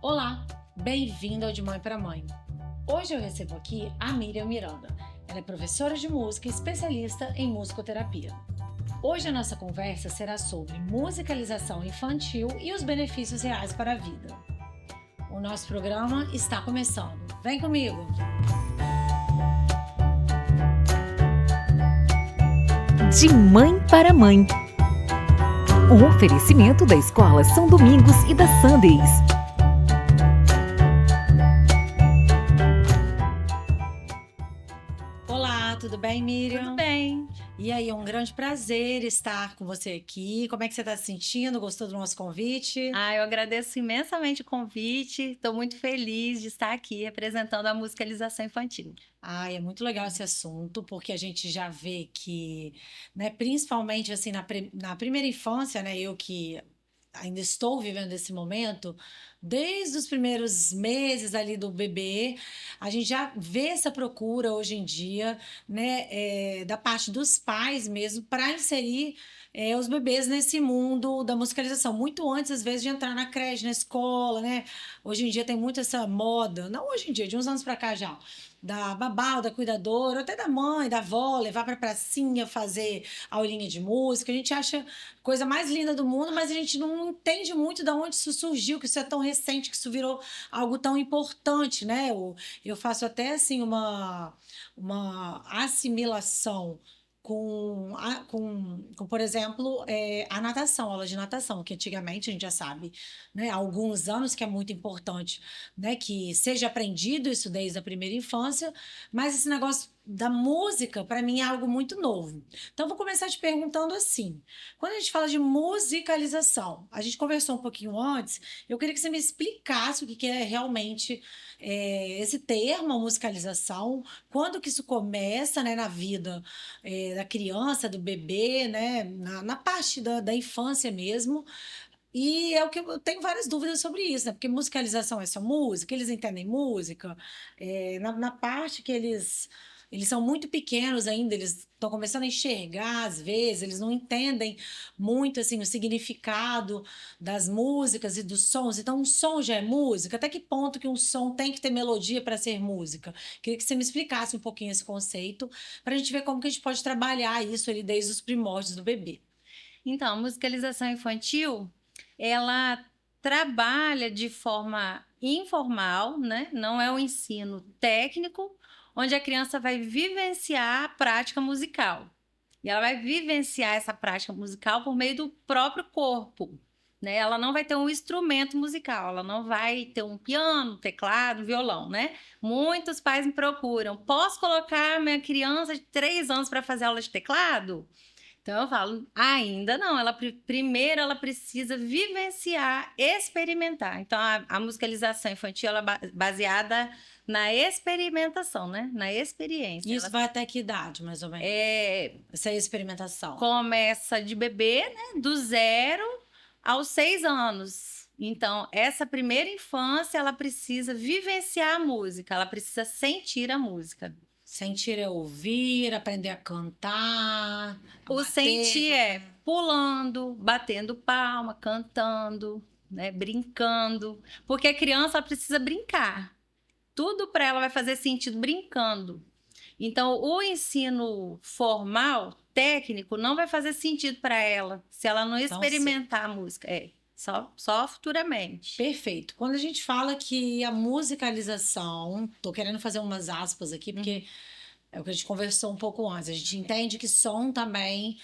Olá, bem-vindo ao De Mãe para Mãe. Hoje eu recebo aqui a Miriam Miranda. Ela é professora de música e especialista em musicoterapia. Hoje a nossa conversa será sobre musicalização infantil e os benefícios reais para a vida. O nosso programa está começando. Vem comigo! De Mãe para Mãe. Um oferecimento da Escola São Domingos e da Sundays. Olá, tudo bem, Miriam? Tudo bem. E aí, é um grande prazer estar com você aqui. Como é que você está se sentindo? Gostou do nosso convite? Eu agradeço imensamente o convite. Estou muito feliz de estar aqui representando a musicalização infantil. É muito legal esse assunto, porque a gente já vê que, né, principalmente assim na primeira infância, né, eu que ainda estou vivendo esse momento, desde os primeiros meses ali do bebê, a gente já vê essa procura hoje em dia, né, da parte dos pais mesmo, para inserir os bebês nesse mundo da musicalização, muito antes, às vezes, de entrar na creche, na escola, né? Hoje em dia tem muito essa moda, não hoje em dia, de uns anos para cá já, da babá, ou da cuidadora, ou até da mãe, da avó, levar para pracinha, fazer aulinha de música. A gente acha coisa mais linda do mundo, mas a gente não entende muito de onde isso surgiu, que isso é tão recente, que isso virou algo tão importante, né? Eu faço até assim uma assimilação com, por exemplo, a natação, aula de natação, que antigamente a gente já sabe, né, há alguns anos que é muito importante, né, que seja aprendido isso desde a primeira infância, mas esse negócio da música, para mim, é algo muito novo. Então, eu vou começar te perguntando assim: quando a gente fala de musicalização, a gente conversou um pouquinho antes, eu queria que você me explicasse o que é realmente esse termo, musicalização, quando que isso começa, né, na vida da criança, do bebê, né, na parte da infância mesmo. E é o que eu tenho várias dúvidas sobre isso, né? Porque musicalização é só música, eles entendem música, na parte que eles são muito pequenos ainda, eles estão começando a enxergar às vezes, eles não entendem muito assim o significado das músicas e dos sons. Então, um som já é música? Até que ponto que um som tem que ter melodia para ser música? Queria que você me explicasse um pouquinho esse conceito, para a gente ver como que a gente pode trabalhar isso ali desde os primórdios do bebê. Então, a musicalização infantil, ela trabalha de forma informal, né? Não é um ensino técnico, onde a criança vai vivenciar a prática musical. E ela vai vivenciar essa prática musical por meio do próprio corpo, né? Ela não vai ter um instrumento musical, ela não vai ter um piano, teclado, violão, né? Muitos pais me procuram: posso colocar minha criança de 3 anos para fazer aula de teclado? Então eu falo, ainda não, primeiro ela precisa vivenciar, experimentar. Então a musicalização infantil ela é baseada na experimentação, né? Na experiência. Isso vai até que idade, mais ou menos? Essa experimentação. Começa de bebê, né? Do 0 aos 6 anos. Então, essa primeira infância, ela precisa vivenciar a música, ela precisa sentir a música. Sentir é ouvir, aprender a cantar. O sentir é pulando, batendo palma, cantando, né, brincando. Porque a criança precisa brincar. Tudo para ela vai fazer sentido brincando. Então, o ensino formal, técnico, não vai fazer sentido para ela se ela não experimentar a música. Só futuramente. Perfeito. Quando a gente fala que a musicalização, tô querendo fazer umas aspas aqui, porque é o que a gente conversou um pouco antes. A gente entende que som também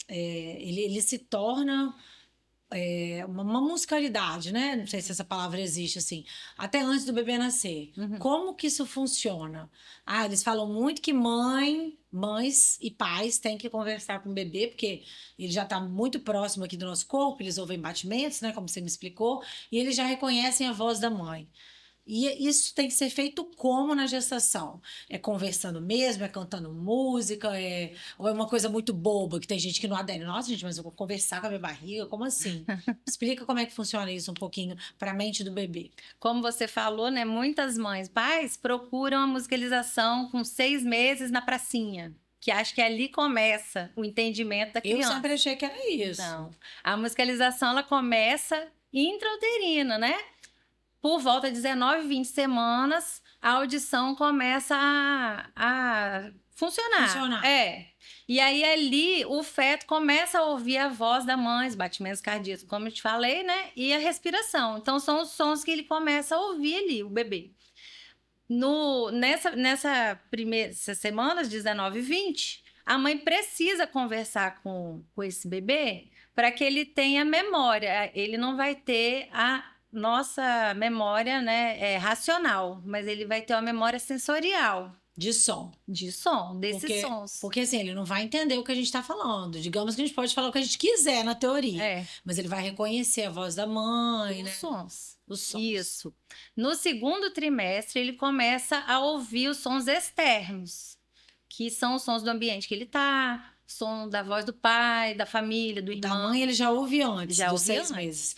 ele se torna uma musicalidade, né? Não sei se essa palavra existe assim, até antes do bebê nascer. Como que isso funciona? Eles falam muito que mães e pais têm que conversar com o bebê, porque ele já está muito próximo aqui do nosso corpo, eles ouvem batimentos, né? Como você me explicou, e eles já reconhecem a voz da mãe. E isso tem que ser feito como na gestação? É conversando mesmo? É cantando música? Ou é uma coisa muito boba que tem gente que não adere? Nossa, gente, mas eu vou conversar com a minha barriga? Como assim? Explica como é que funciona isso um pouquinho para a mente do bebê. Como você falou, né? Muitas mães, pais procuram a musicalização com 6 meses na pracinha, que acho que ali começa o entendimento da criança. Eu sempre achei que era isso. Não. A musicalização ela começa intrauterina, né? Por volta de 19, 20 semanas, a audição começa a funcionar. E aí, ali, o feto começa a ouvir a voz da mãe, os batimentos cardíacos, como eu te falei, né? E a respiração. Então, são os sons que ele começa a ouvir ali, o bebê. Nessa essas semanas, 19 e 20, a mãe precisa conversar com esse bebê para que ele tenha memória. Ele não vai ter a nossa memória, né, racional, mas ele vai ter uma memória sensorial. De som. Desses sons. Porque assim, ele não vai entender o que a gente está falando. Digamos que a gente pode falar o que a gente quiser na teoria. Mas ele vai reconhecer a voz da mãe, né? Os sons. Isso. No segundo trimestre, ele começa a ouvir os sons externos, que são os sons do ambiente que ele está, som da voz do pai, da família, do irmão. Da mãe ele já ouve antes, dos 6 meses.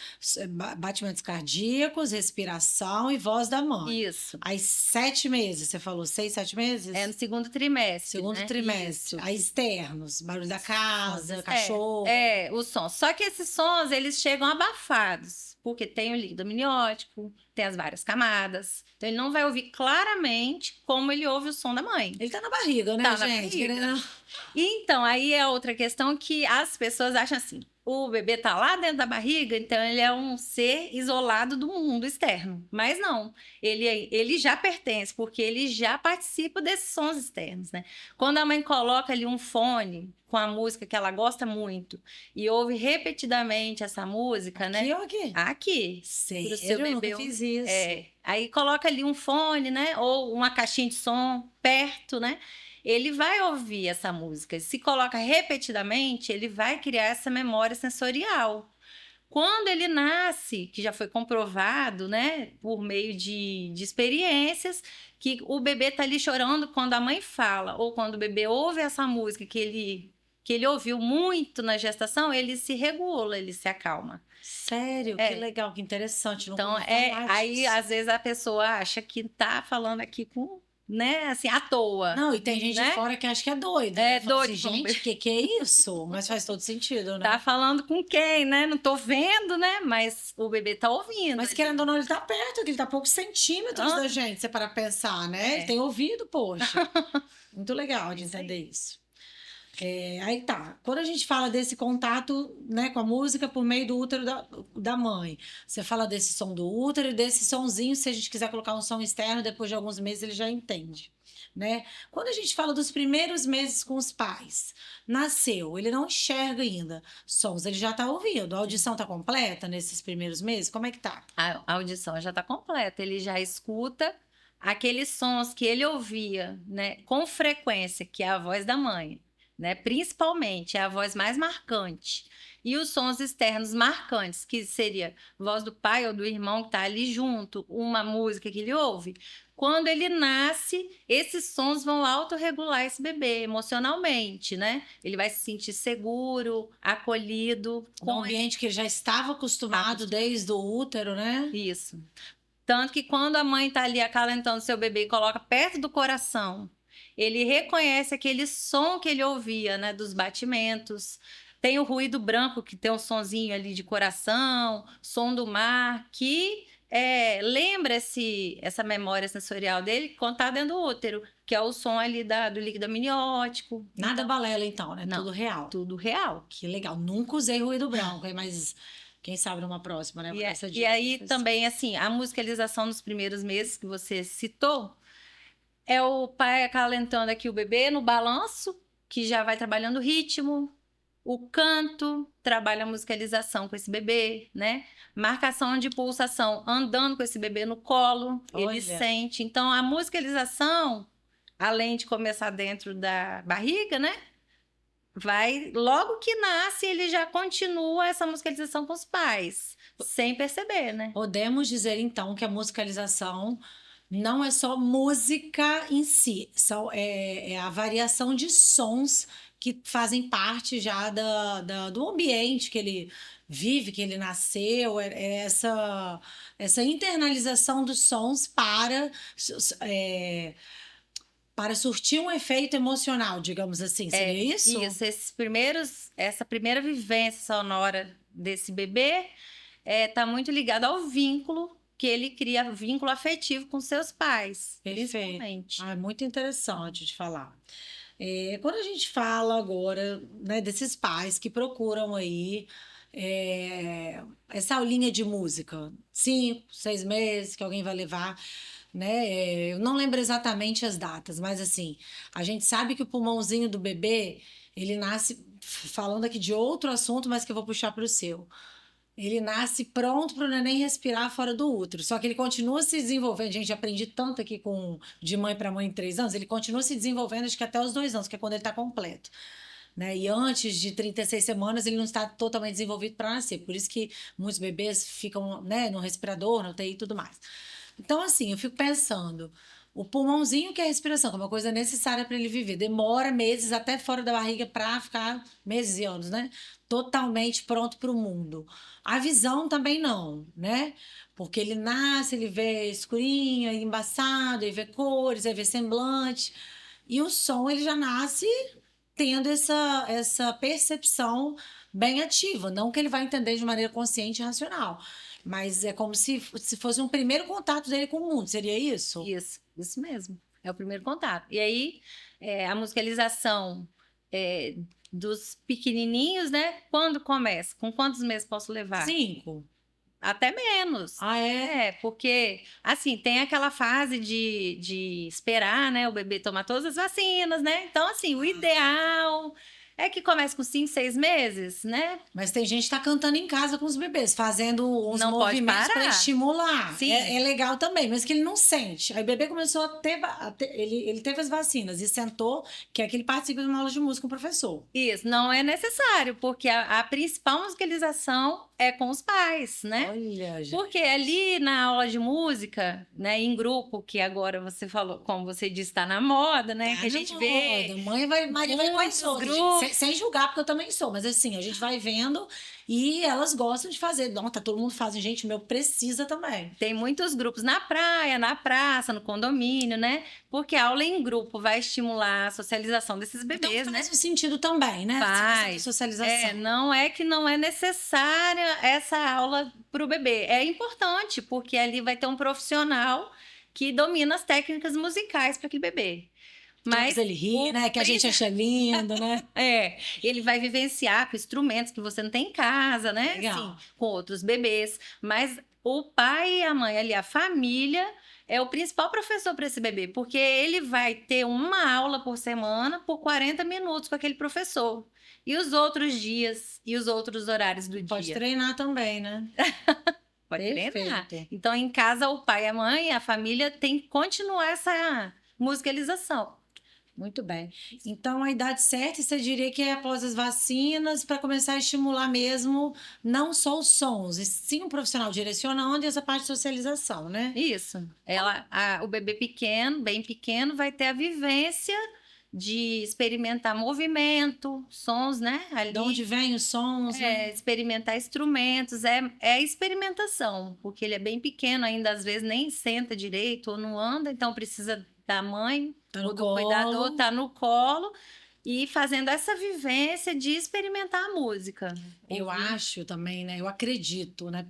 Batimentos cardíacos, respiração e voz da mãe. Isso. Aí 7 meses, você falou 6, 7 meses? No segundo trimestre. Segundo trimestre. Isso. Aí externos, barulho da casa, cachorro. Os sons. Só que esses sons, eles chegam abafados, porque tem o líquido amniótico, tem as várias camadas. Então, ele não vai ouvir claramente como ele ouve o som da mãe. Ele tá na barriga, né, gente? Então, aí é outra questão que as pessoas acham assim, o bebê tá lá dentro da barriga, então ele é um ser isolado do mundo externo. Mas não, ele já pertence, porque ele já participa desses sons externos, né? Quando a mãe coloca ali um fone com a música que ela gosta muito e ouve repetidamente essa música, né? Aqui ou aqui? Aqui. Sério, eu nunca fiz isso. Aí coloca ali um fone, né? Ou uma caixinha de som perto, né? Ele vai ouvir essa música. Se coloca repetidamente, ele vai criar essa memória sensorial. Quando ele nasce, que já foi comprovado, né, por meio de experiências, que o bebê tá ali chorando quando a mãe fala, ou quando o bebê ouve essa música que ele ouviu muito na gestação, ele se regula, ele se acalma. Sério? Que legal, que interessante. Então, aí às vezes a pessoa acha que tá falando aqui com... né, assim, à toa. Não, e tem gente de fora que acha que é doido. Doido. Assim, gente, que é isso? Mas faz todo sentido, né? Tá falando com quem, né? Não tô vendo, né? Mas o bebê tá ouvindo. Mas querendo ou não, ele tá perto, ele tá a poucos centímetros da gente, você para pensar, né? Ele tem ouvido, poxa. Muito legal de entender isso. Aí tá, quando a gente fala desse contato, né, com a música por meio do útero da mãe, você fala desse som do útero e desse sonzinho, se a gente quiser colocar um som externo, depois de alguns meses ele já entende, né? Quando a gente fala dos primeiros meses com os pais, nasceu, ele não enxerga ainda sons, ele já tá ouvindo, a audição tá completa nesses primeiros meses? Como é que tá? A audição já tá completa, ele já escuta aqueles sons que ele ouvia, né, com frequência, que é a voz da mãe. Né? Principalmente, é a voz mais marcante. E os sons externos marcantes, que seria voz do pai ou do irmão que está ali junto, uma música que ele ouve. Quando ele nasce, esses sons vão autorregular esse bebê emocionalmente, né? Ele vai se sentir seguro, acolhido. Com um ambiente que ele já estava acostumado desde o útero, né? Isso. Tanto que quando a mãe está ali acalentando seu bebê e coloca perto do coração, ele reconhece aquele som que ele ouvia, né, dos batimentos. Tem o ruído branco, que tem um sonzinho ali de coração, som do mar, que lembra essa memória sensorial dele quando está dentro do útero, que é o som ali do líquido amniótico. Nada balela, então, né? Não, tudo real. Tudo real. Que legal. Nunca usei ruído branco, mas quem sabe numa próxima, né? E aí também, assim, a musicalização nos primeiros meses que você citou, é o pai acalentando aqui o bebê no balanço, que já vai trabalhando o ritmo, o canto, trabalha a musicalização com esse bebê, né? Marcação de pulsação, andando com esse bebê no colo, ele sente. Então, a musicalização, além de começar dentro da barriga, né? Logo que nasce, ele já continua essa musicalização com os pais, sem perceber, né? Podemos dizer, então, que a musicalização não é só música em si, é a variação de sons que fazem parte já do ambiente que ele vive, que ele nasceu, essa internalização dos sons para surtir um efeito emocional, digamos assim, seria isso? Isso, essa primeira vivência sonora desse bebê tá muito ligado ao vínculo que ele cria, vínculo afetivo com seus pais, principalmente. É muito interessante de falar. Quando a gente fala agora, né, desses pais que procuram aí essa aulinha de música, 5, 6 meses que alguém vai levar, né? Eu não lembro exatamente as datas, mas assim, a gente sabe que o pulmãozinho do bebê, ele nasce, falando aqui de outro assunto, mas que eu vou puxar para o seu. Ele nasce pronto para o neném respirar fora do útero. Só que ele continua se desenvolvendo. Gente, aprendi tanto aqui com de mãe para mãe em 3 anos. Ele continua se desenvolvendo, acho que até os 2 anos, que é quando ele está completo. Né? E antes de 36 semanas, ele não está totalmente desenvolvido para nascer. Por isso que muitos bebês ficam, né, no respirador, no UTI e tudo mais. Então, assim, eu fico pensando. O pulmãozinho que é a respiração, que é uma coisa necessária para ele viver. Demora meses até fora da barriga para ficar meses e anos, né? Totalmente pronto para o mundo. A visão também não, né? Porque ele nasce, ele vê escurinho, aí embaçado, aí vê cores, aí vê semblante. E o som, ele já nasce tendo essa percepção bem ativa. Não que ele vai entender de maneira consciente e racional. Mas é como se fosse um primeiro contato dele com o mundo. Seria isso? Isso mesmo. É o primeiro contato. E aí, a musicalização dos pequenininhos, né? Quando começa? Com quantos meses posso levar? 5. Até menos. Ah, é? Porque, assim, tem aquela fase de esperar, né? O bebê tomar todas as vacinas, né? Então, assim, o ideal é que comece com 5, 6 meses, né? Mas tem gente que tá cantando em casa com os bebês, fazendo uns Não pode movimentos para parar. estimular. Sim. É legal também, mas que ele não sente. Aí o bebê começou ele teve as vacinas e sentou, que é que ele participa de uma aula de música com o professor. Isso, não é necessário, porque a principal musicalização é com os pais, né? Olha, gente. Porque ali na aula de música, né, em grupo, que agora você falou, como você disse, está na moda, né? Que a gente vê. Maria vai muitos com grupos. sem julgar, porque eu também sou, mas assim, a gente vai vendo e elas gostam de fazer. Não, tá todo mundo fazendo, gente, o meu precisa também. Tem muitos grupos na praia, na praça, no condomínio, né? Porque a aula em grupo vai estimular a socialização desses bebês, Então, né? faz um sentido também, né? Faz. Socialização. Não é que não é necessária essa aula para o bebê. É importante, porque ali vai ter um profissional que domina as técnicas musicais para aquele bebê. Mas ele ri, né? Que a gente acha lindo, né? Ele vai vivenciar com instrumentos que você não tem em casa, né? Legal. Assim, com outros bebês. Mas o pai e a mãe ali, a família, é o principal professor para esse bebê, porque ele vai ter uma aula por semana por 40 minutos com aquele professor. E os outros dias e os outros horários do Pode dia? treinar também, né? Pode treinar. Perfeito. Então, em casa, o pai, a mãe, a família tem que continuar essa musicalização. Muito bem. Então, a idade certa, você diria que é após as vacinas, para começar a estimular mesmo, não só os sons, e sim um profissional direcionando e essa parte de socialização, né? Isso. O bebê pequeno, bem pequeno, vai ter a vivência de experimentar movimento, sons, né? Ali, De onde vêm os sons, né? experimentar instrumentos, é experimentação, porque ele é bem pequeno ainda, às vezes nem senta direito ou não anda, então precisa da mãe ou do cuidador tá no colo e fazendo essa vivência de experimentar a música. Eu acho também, né? Eu acredito, né?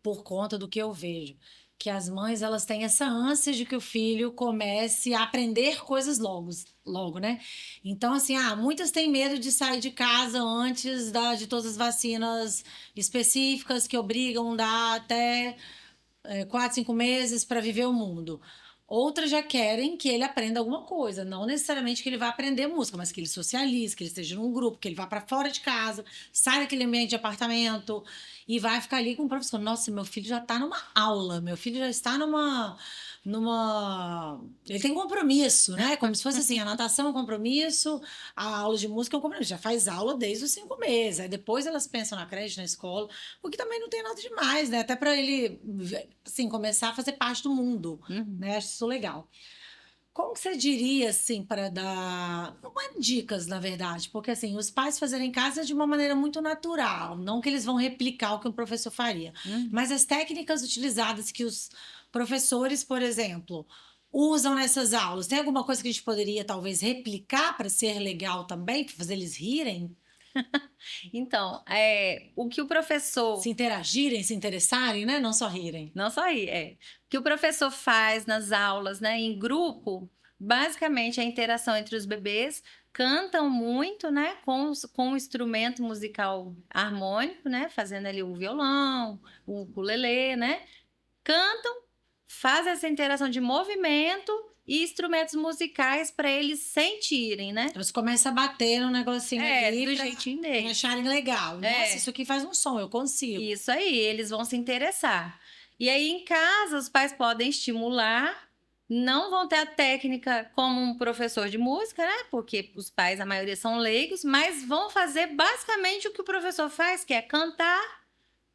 Por conta do que eu vejo, que as mães elas têm essa ânsia de que o filho comece a aprender coisas logo, né? Então, assim, muitas têm medo de sair de casa antes de todas as vacinas específicas que obrigam a dar até 4, 5 meses para viver o mundo. Outras já querem que ele aprenda alguma coisa, não necessariamente que ele vá aprender música, mas que ele socialize, que ele esteja num grupo, que ele vá para fora de casa, saia daquele ambiente de apartamento e vai ficar ali com o professor. Nossa, meu filho já está numa aula, meu filho já está numa... Ele tem compromisso, né? Como se fosse assim, a natação é um compromisso, a aula de música é um compromisso. Já faz aula desde os 5 meses. Aí depois elas pensam na creche, na escola, o que também não tem nada demais, né? Até para ele, assim, começar a fazer parte do mundo, né? Acho isso legal. Como que você diria, assim, para dar... Não é dicas, na verdade, porque, assim, os pais fazerem em casa de uma maneira muito natural, não que eles vão replicar o que um professor faria, mas as técnicas utilizadas que os professores, por exemplo, usam nessas aulas, tem alguma coisa que a gente poderia, talvez, replicar para ser legal também, para fazer eles rirem? Então, o que o professor... Se interagirem, se interessarem, né? Não só rirem. Não só aí, O que o professor faz nas aulas, né, em grupo, basicamente a interação entre os bebês, cantam muito, né, com o instrumento musical harmônico, né, fazendo ali o violão, o ukulele, né, cantam, fazem essa interação de movimento e instrumentos musicais para eles sentirem, né? Então, você começa a bater no negocinho ali Do pra jeitinho pra deles. acharem legal. Nossa, isso aqui faz um som, eu consigo. Isso aí, eles vão se interessar. E aí, em casa, os pais podem estimular, não vão ter a técnica como um professor de música, né? Porque os pais, a maioria são leigos, mas vão fazer basicamente o que o professor faz, que é cantar,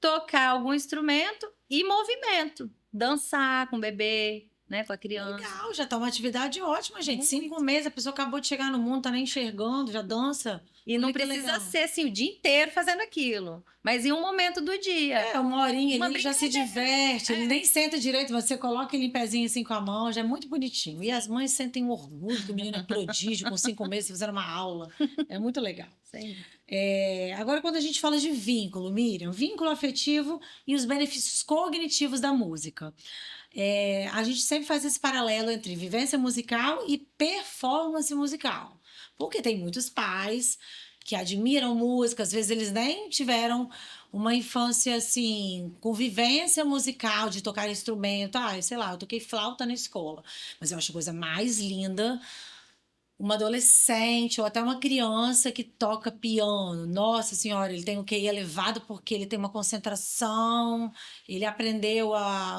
tocar algum instrumento e movimento. Dançar com o bebê, né? Com a criança. Legal, já tá uma atividade ótima, gente. Muito. 5 meses, a pessoa acabou de chegar no mundo, tá nem enxergando, já dança. E não Olha que precisa legal. ser assim o dia inteiro fazendo aquilo, mas em um momento do dia. É, uma horinha Uma ali, ele já se diverte, ele nem senta direito, você coloca ele em pezinho assim com a mão, já é muito bonitinho. E as mães sentem um orgulho que o menino é prodígio, com 5 meses fazendo uma aula. É muito legal. Sim. Agora, quando a gente fala de vínculo, Miriam, vínculo afetivo e os benefícios cognitivos da música. A gente sempre faz esse paralelo entre vivência musical e performance musical. Porque tem muitos pais que admiram música, às vezes eles nem tiveram uma infância assim, com vivência musical, de tocar instrumento. Sei lá, eu toquei flauta na escola. Mas eu acho a coisa mais linda uma adolescente ou até uma criança que toca piano. Nossa senhora, ele tem o QI elevado porque ele tem uma concentração, ele aprendeu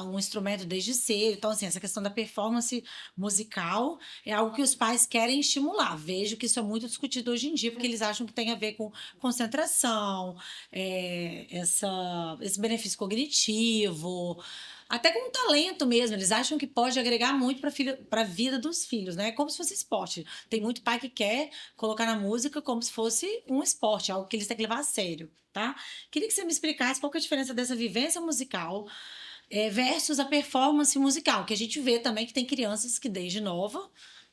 um instrumento desde cedo. Então, assim, essa questão da performance musical é algo que os pais querem estimular. Vejo que isso é muito discutido hoje em dia, porque eles acham que tem a ver com concentração, esse benefício cognitivo. Até com talento mesmo, eles acham que pode agregar muito para a vida dos filhos, né? Como se fosse esporte. Tem muito pai que quer colocar na música como se fosse um esporte, algo que eles têm que levar a sério, tá? Queria que você me explicasse qual que é a diferença dessa vivência musical versus a performance musical, que a gente vê também que tem crianças que desde nova,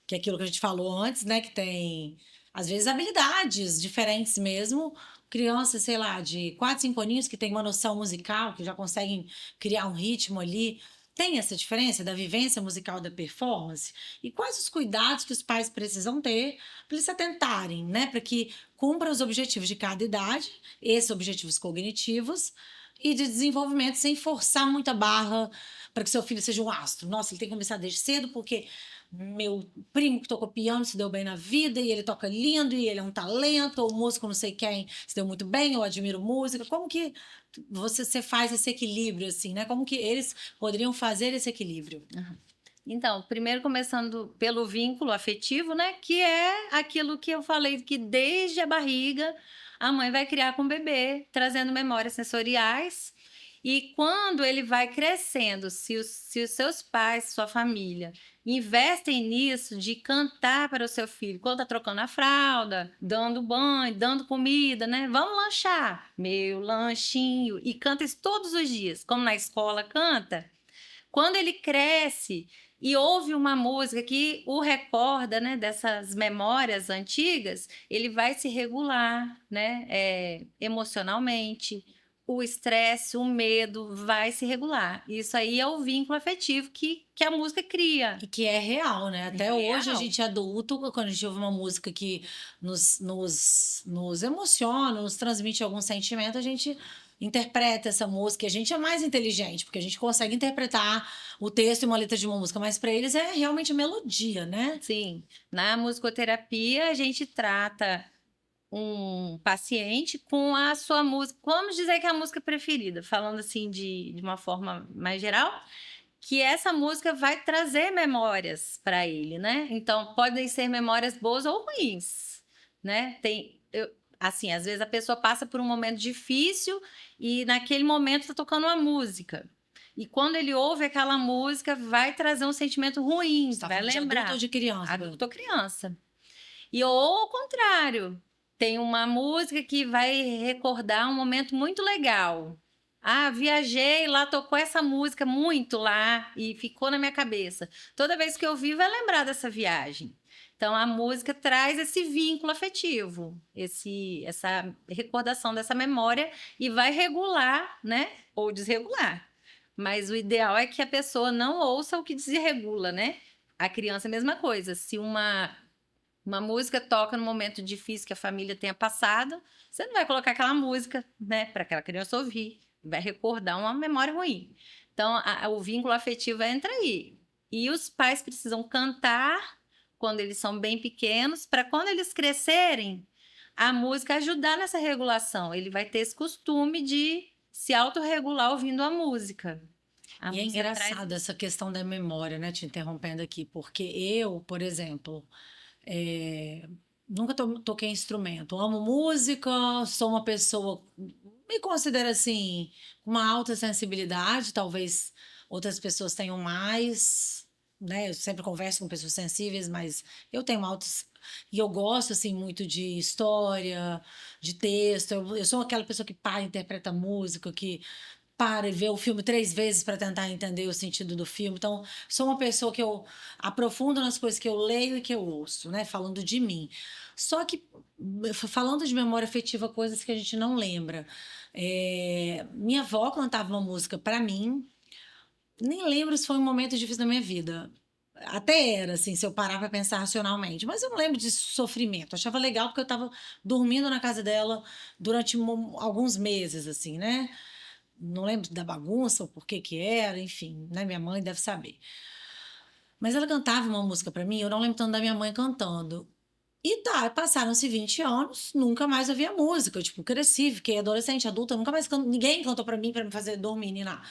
que é aquilo que a gente falou antes, né? Que tem, às vezes, habilidades diferentes mesmo. Crianças, sei lá, de 4, 5 aninhos que tem uma noção musical, que já conseguem criar um ritmo ali. Tem essa diferença da vivência musical da performance? E quais os cuidados que os pais precisam ter para eles se atentarem, né? Para que cumpra os objetivos de cada idade, esses objetivos cognitivos e de desenvolvimento, sem forçar muita barra para que seu filho seja um astro. Nossa, ele tem que começar desde cedo porque meu primo que tocou piano se deu bem na vida e ele toca lindo e ele é um talento, ou o músico não sei quem se deu muito bem, eu admiro música. Como que você faz esse equilíbrio, assim, né? Como que eles poderiam fazer esse equilíbrio? Então, primeiro começando pelo vínculo afetivo, né? Que é aquilo que eu falei, que desde a barriga a mãe vai criar com o bebê, trazendo memórias sensoriais. E quando ele vai crescendo, se os seus pais, sua família, investem nisso de cantar para o seu filho, quando está trocando a fralda, dando banho, dando comida, né? Vamos lanchar, meu lanchinho. E canta isso todos os dias, como na escola canta. Quando ele cresce e ouve uma música que o recorda, né, dessas memórias antigas, ele vai se regular, né, emocionalmente. O estresse, o medo vai se regular. Isso aí é o vínculo afetivo que a música cria. E que é real, né? Até real. Hoje a gente é adulto, quando a gente ouve uma música que nos emociona, nos transmite algum sentimento, a gente interpreta essa música. A gente é mais inteligente, porque a gente consegue interpretar o texto e uma letra de uma música, mas para eles é realmente a melodia, né? Sim. Na musicoterapia, a gente trata um paciente com a sua música, vamos dizer que é a música preferida, falando assim de uma forma mais geral, que essa música vai trazer memórias para ele, né? Então, podem ser memórias boas ou ruins, né? Assim, às vezes a pessoa passa por um momento difícil e naquele momento está tocando uma música. E quando ele ouve aquela música, vai trazer um sentimento ruim, vai lembrar. De adulto ou de criança? Adulto ou criança. E ou ao contrário, tem uma música que vai recordar um momento muito legal. Ah, viajei, lá tocou essa música muito lá e ficou na minha cabeça. Toda vez que eu ouvir, vai lembrar dessa viagem. Então, a música traz esse vínculo afetivo, essa recordação dessa memória e vai regular, né? Ou desregular. Mas o ideal é que a pessoa não ouça o que desregula, né? A criança é a mesma coisa. Se uma música toca num momento difícil que a família tenha passado, você não vai colocar aquela música, né, para aquela criança ouvir. Vai recordar uma memória ruim. Então, o vínculo afetivo entra aí. E os pais precisam cantar quando eles são bem pequenos, para quando eles crescerem, a música ajudar nessa regulação. Ele vai ter esse costume de se autorregular ouvindo a música. E é engraçado essa questão da memória, né? Te interrompendo aqui, porque eu, por exemplo, nunca toquei instrumento. Amo música, sou uma pessoa, me considero assim, com uma alta sensibilidade, talvez outras pessoas tenham mais, né? Eu sempre converso com pessoas sensíveis, mas eu tenho altos. E eu gosto, assim, muito de história, de texto. Eu sou aquela pessoa que para, interpreta música, que para e vê o filme 3 vezes para tentar entender o sentido do filme. Então, sou uma pessoa que eu aprofundo nas coisas que eu leio e que eu ouço, né? Falando de mim. Só que, falando de memória afetiva, coisas que a gente não lembra. Minha avó cantava uma música para mim, nem lembro se foi um momento difícil da minha vida. Até era, assim, se eu parar para pensar racionalmente. Mas eu não lembro de sofrimento. Achava legal porque eu estava dormindo na casa dela durante alguns meses, assim, né? Não lembro da bagunça, ou por que que era, enfim, né? Minha mãe deve saber. Mas ela cantava uma música para mim, eu não lembro tanto da minha mãe cantando. E tá, passaram-se 20 anos, nunca mais ouvi a música. Eu, tipo, cresci, fiquei adolescente, adulta, nunca mais ninguém cantou para mim para me fazer dormir, nem nada.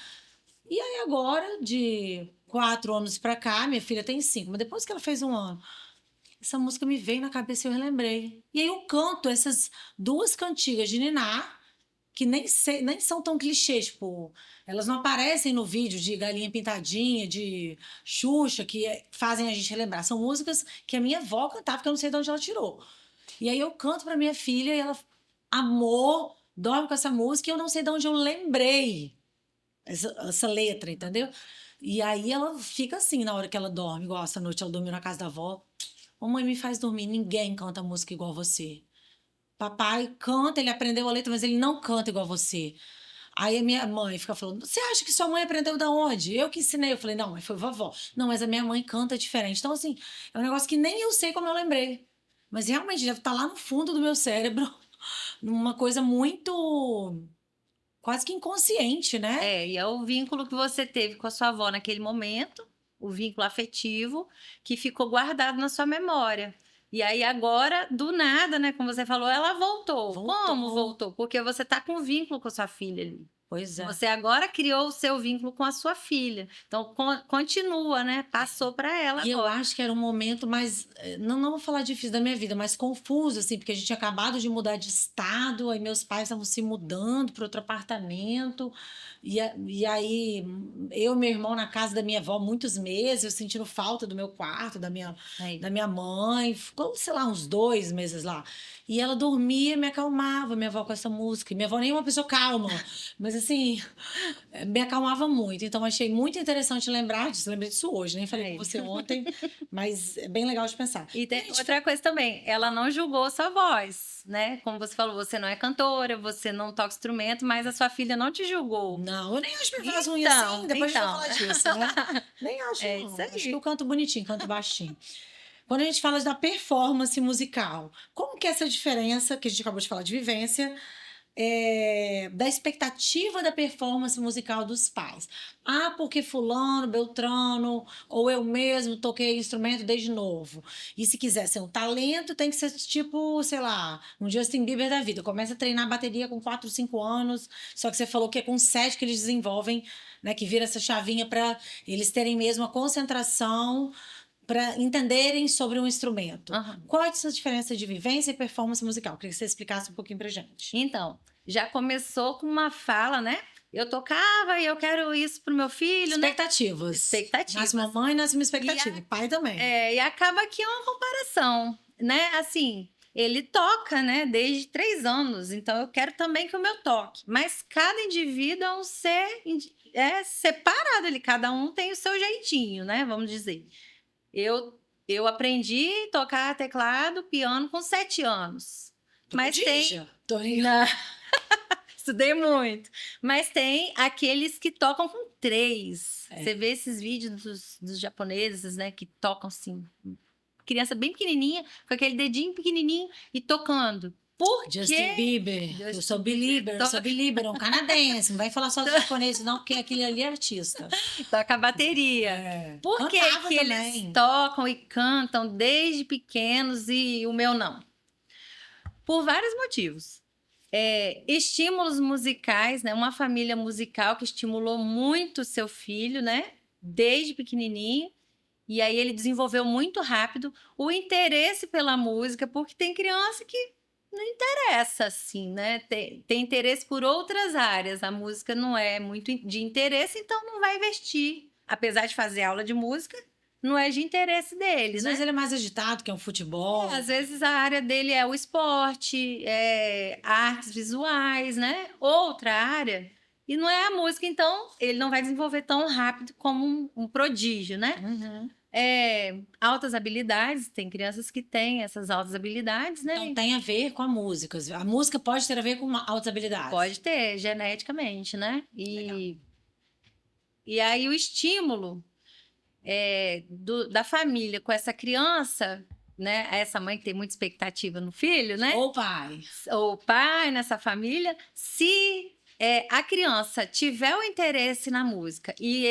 E aí agora, de 4 anos pra cá, minha filha tem 5, mas depois que ela fez 1 ano, essa música me veio na cabeça e eu relembrei. E aí eu canto essas 2 cantigas de Niná, que nem são tão clichês, tipo, elas não aparecem no vídeo de Galinha Pintadinha, de Xuxa, que fazem a gente relembrar. São músicas que a minha avó cantava, que eu não sei de onde ela tirou. E aí eu canto pra minha filha e ela amou, dorme com essa música e eu não sei de onde eu lembrei essa letra, entendeu? E aí ela fica assim na hora que ela dorme, igual essa noite ela dormiu na casa da avó. Mamãe, me faz dormir, ninguém canta música igual você. Papai canta, ele aprendeu a letra, mas ele não canta igual você. Aí a minha mãe fica falando, você acha que sua mãe aprendeu da onde? Eu que ensinei. Eu falei, não, mas foi vovó. Não, mas a minha mãe canta diferente. Então, assim, é um negócio que nem eu sei como eu lembrei. Mas realmente deve estar lá no fundo do meu cérebro. Numa coisa muito quase que inconsciente, né? E é o vínculo que você teve com a sua avó naquele momento, o vínculo afetivo, que ficou guardado na sua memória. E aí agora, do nada, né, como você falou, ela voltou. Como voltou? Porque você tá com vínculo com a sua filha ali. Pois é. Você agora criou o seu vínculo com a sua filha. Então, continua, né? Passou para ela E agora. eu acho que era um momento mais, não vou falar difícil da minha vida, mas confuso, assim, porque a gente tinha acabado de mudar de estado, aí meus pais estavam se mudando para outro apartamento, e aí eu e meu irmão na casa da minha avó muitos meses, eu sentindo falta do meu quarto, da minha mãe, ficou, sei lá, uns 2 meses lá. E ela dormia e me acalmava, minha avó com essa música. E minha avó nem é uma pessoa calma, mas assim, me acalmava muito. Então achei muito interessante lembrar disso. Lembrei disso hoje, nem falei com você ontem, mas é bem legal de pensar. E tem outra coisa também, ela não julgou sua voz, né? Como você falou, você não é cantora, você não toca instrumento, mas a sua filha não te julgou. Não, eu nem acho minha voz ruim assim, depois a gente vai falar disso, né? Nem acho, não. Isso aí. Acho que eu canto bonitinho, canto baixinho. Quando a gente fala da performance musical, como que é essa diferença, que a gente acabou de falar de vivência, da expectativa da performance musical dos pais? Ah, porque fulano, beltrano, ou eu mesmo toquei instrumento desde novo. E se quiser ser um talento, tem que ser tipo, sei lá, um Justin Bieber da vida. Começa a treinar bateria com 4, 5 anos, só que você falou que é com 7 que eles desenvolvem, né, que vira essa chavinha para eles terem mesmo a concentração para entenderem sobre um instrumento. Qual é essa diferença de vivência e performance musical? Queria que você explicasse um pouquinho pra gente. Então, já começou com uma fala, né? Eu tocava e eu quero isso pro meu filho, Expectativas. Né? Expectativas. Nasce mamãe, nasce uma expectativa. Pai também. E acaba que é uma comparação, né? Assim, ele toca, né, desde 3 anos, então eu quero também que o meu toque. Mas cada indivíduo é um ser separado ali, cada um tem o seu jeitinho, né, vamos dizer. Eu aprendi a tocar teclado, piano com 7 anos. Mas tem... Não, estudei muito. Mas tem aqueles que tocam com 3. Você vê esses vídeos dos japoneses, né, que tocam assim, criança bem pequenininha, com aquele dedinho pequenininho e tocando. Por quê? Justin Bieber. Eu sou belieber, um canadense. Não vai falar só do japonês, não, porque aquele ali é artista. Toca a bateria. Por que eles tocam e cantam desde pequenos e o meu não? Por vários motivos. Estímulos musicais, né? Uma família musical que estimulou muito o seu filho, né? Desde pequenininho. E aí ele desenvolveu muito rápido o interesse pela música, porque tem criança que não interessa, assim, né? Tem interesse por outras áreas. A música não é muito de interesse, então não vai investir. Apesar de fazer aula de música, não é de interesse dele, Às né? vezes ele é mais agitado, que é um futebol. Às vezes a área dele é o esporte, artes visuais, né? Outra área. E não é a música, então ele não vai desenvolver tão rápido como um prodígio, né? Uhum. Altas habilidades, tem crianças que têm essas altas habilidades, né? Então tem a ver com a música. A música pode ter a ver com altas habilidades. Pode ter, geneticamente, né? E aí o estímulo da família com essa criança, né? Essa mãe que tem muita expectativa no filho, né? Ou pai. Ou pai nessa família, se a criança tiver o interesse na música e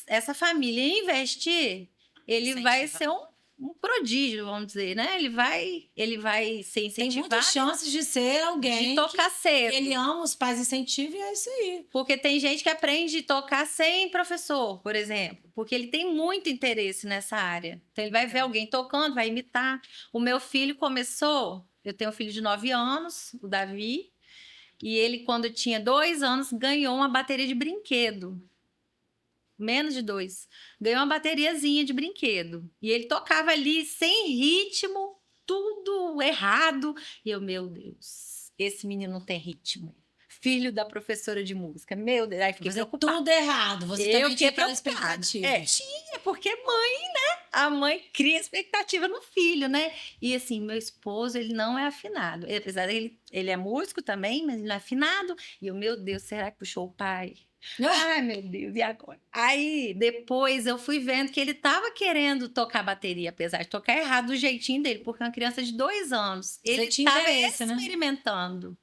essa família investir, ele vai ser um prodígio, vamos dizer, né? Ele vai ser incentivado. Tem muitas chances de ser alguém de tocar cedo. Ele ama, os pais incentivam e é isso aí. Porque tem gente que aprende a tocar sem professor, por exemplo, porque ele tem muito interesse nessa área. Então ele vai ver alguém tocando, vai imitar. O meu filho começou, eu tenho um filho de 9 anos, o Davi, e ele, quando tinha 2 anos, ganhou uma bateria de brinquedo. Menos de 2. Ganhou uma bateriazinha de brinquedo. E ele tocava ali sem ritmo, tudo errado. E eu, meu Deus, esse menino não tem ritmo. Filho da professora de música. Meu Deus, aí fiquei preocupada. Tudo errado. Você também tinha aquela expectativa. Tinha, porque mãe, né? A mãe cria expectativa no filho, né? E assim, meu esposo, ele não é afinado. Apesar dele, ele é músico também, mas ele não é afinado. E eu, meu Deus, será que puxou o pai? Ai, meu Deus, e agora? Aí, depois, eu fui vendo que ele estava querendo tocar bateria, apesar de tocar errado do jeitinho dele, porque uma criança de 2 anos, ele estava experimentando. Né?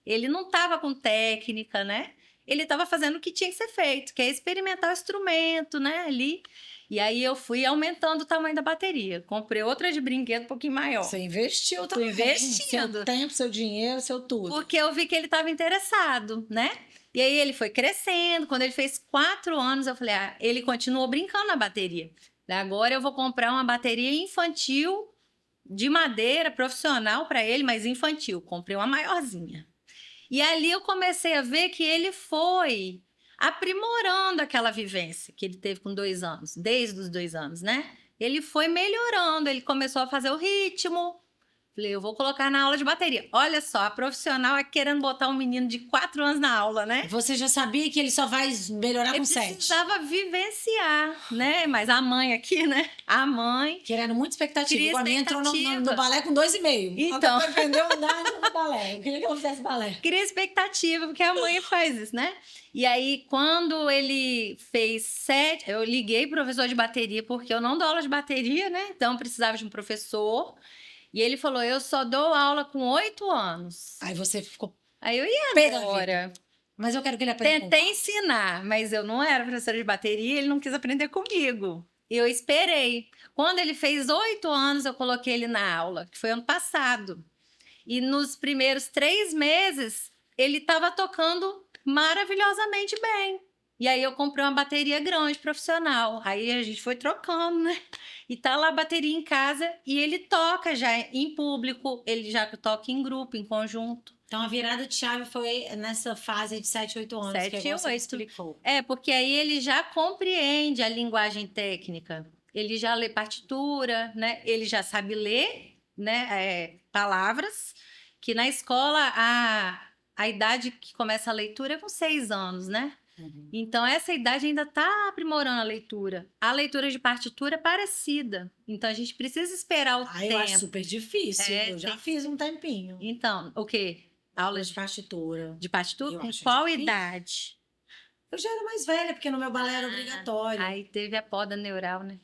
Ele não estava com técnica, né? Ele estava fazendo o que tinha que ser feito, que é experimentar o instrumento, né? Ali. E aí eu fui aumentando o tamanho da bateria. Comprei outra de brinquedo um pouquinho maior. Você investiu também. Investindo. Seu tempo, seu dinheiro, seu tudo. Porque eu vi que ele estava interessado, né? E aí ele foi crescendo. Quando ele fez 4 anos, eu falei, ele continuou brincando na bateria. Agora eu vou comprar uma bateria infantil de madeira, profissional para ele, mas infantil. Comprei uma maiorzinha. E ali eu comecei a ver que ele foi aprimorando aquela vivência que ele teve com 2 anos, desde os 2 anos, né? Ele foi melhorando, ele começou a fazer o ritmo. Falei, eu vou colocar na aula de bateria. Olha só, a profissional é querendo botar um menino de 4 anos na aula, né? Você já sabia que ele só vai melhorar com 7. Eu precisava vivenciar, né? Mas a mãe aqui, né? A mãe... Querendo muita expectativa. A minha entrou no balé com 2,5. Então... Ela aprendeu a andar no balé. Eu queria que ela fizesse balé. Queria expectativa, porque a mãe faz isso, né? E aí, quando ele fez 7... Eu liguei pro professor de bateria, porque eu não dou aula de bateria, né? Então, precisava de um professor... E ele falou, eu só dou aula com 8 anos. Aí você ficou... Aí eu ia agora. Mas eu quero que ele aprenda. Tentei ensinar, mas eu não era professora de bateria, ele não quis aprender comigo. E eu esperei. Quando ele fez 8 anos, eu coloquei ele na aula, que foi ano passado. E nos primeiros 3 meses, ele estava tocando maravilhosamente bem. E aí eu comprei uma bateria grande, profissional. Aí a gente foi trocando, né? E tá lá a bateria em casa e ele toca já em público, ele já toca em grupo, em conjunto. Então a virada de chave foi nessa fase de 7, 8 anos 7 que você 8. explicou. Porque aí ele já compreende a linguagem técnica. Ele já lê partitura, né? Ele já sabe ler né, palavras, que na escola a idade que começa a leitura é com 6 anos, né? Então, essa idade ainda está aprimorando a leitura. A leitura de partitura é parecida. Então, a gente precisa esperar o tempo. Eu acho super difícil. Eu já fiz um tempinho. Então, o quê? Aula de partitura. De partitura? Eu Com acho qual difícil. idade? Eu já era mais velha, porque no meu balé era obrigatório. Aí teve a poda neural, né?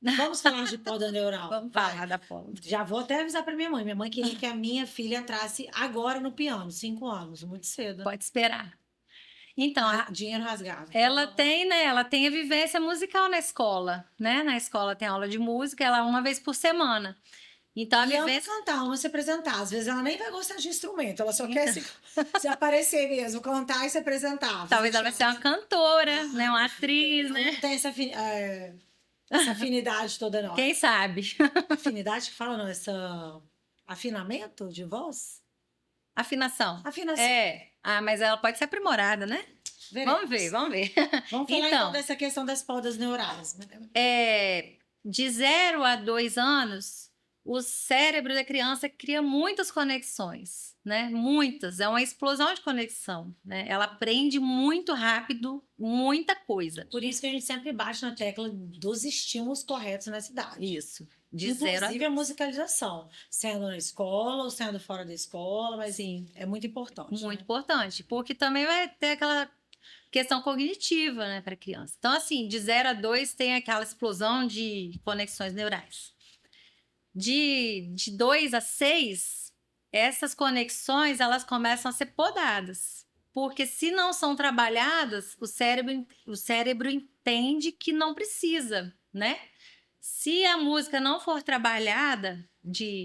Vamos falar de poda neural. Vamos Vai. falar da poda. Já vou até avisar para minha mãe. Minha mãe queria que a minha filha entrasse agora no piano, 5 anos, muito cedo. Pode esperar. Então, Dinheiro rasgado. ela tem, né? Ela tem a vivência musical na escola, né? Na escola tem aula de música, ela uma vez por semana. Então, a E ela vivência... cantar, ama se apresentar. Às vezes ela nem vai gostar de instrumento, ela só quer se aparecer mesmo, cantar e se apresentar. Talvez ela vai ser uma cantora, né? Uma atriz, né? Não tem essa afinidade toda, não. Quem sabe? Afinidade que fala, não, essa afinamento de voz? Afinação. Afinação. Mas ela pode ser aprimorada, né? Veremos. Vamos ver, vamos ver. Vamos falar então dessa questão das podas neurais. De 0 a 2 anos, o cérebro da criança cria muitas conexões, né? Muitas. É uma explosão de conexão, né? Ela aprende muito rápido muita coisa. Por isso que a gente sempre bate na tecla dos estímulos corretos nessa idade. Isso. De 0 Inclusive a musicalização, sendo na escola ou sendo fora da escola, mas sim, é muito importante. Muito importante, porque também vai ter aquela questão cognitiva, né, para a criança. Então, assim, de 0 a 2 tem aquela explosão de conexões neurais. De 2 a 6, essas conexões elas começam a ser podadas. Porque se não são trabalhadas, o cérebro entende que não precisa, né? Se a música não for trabalhada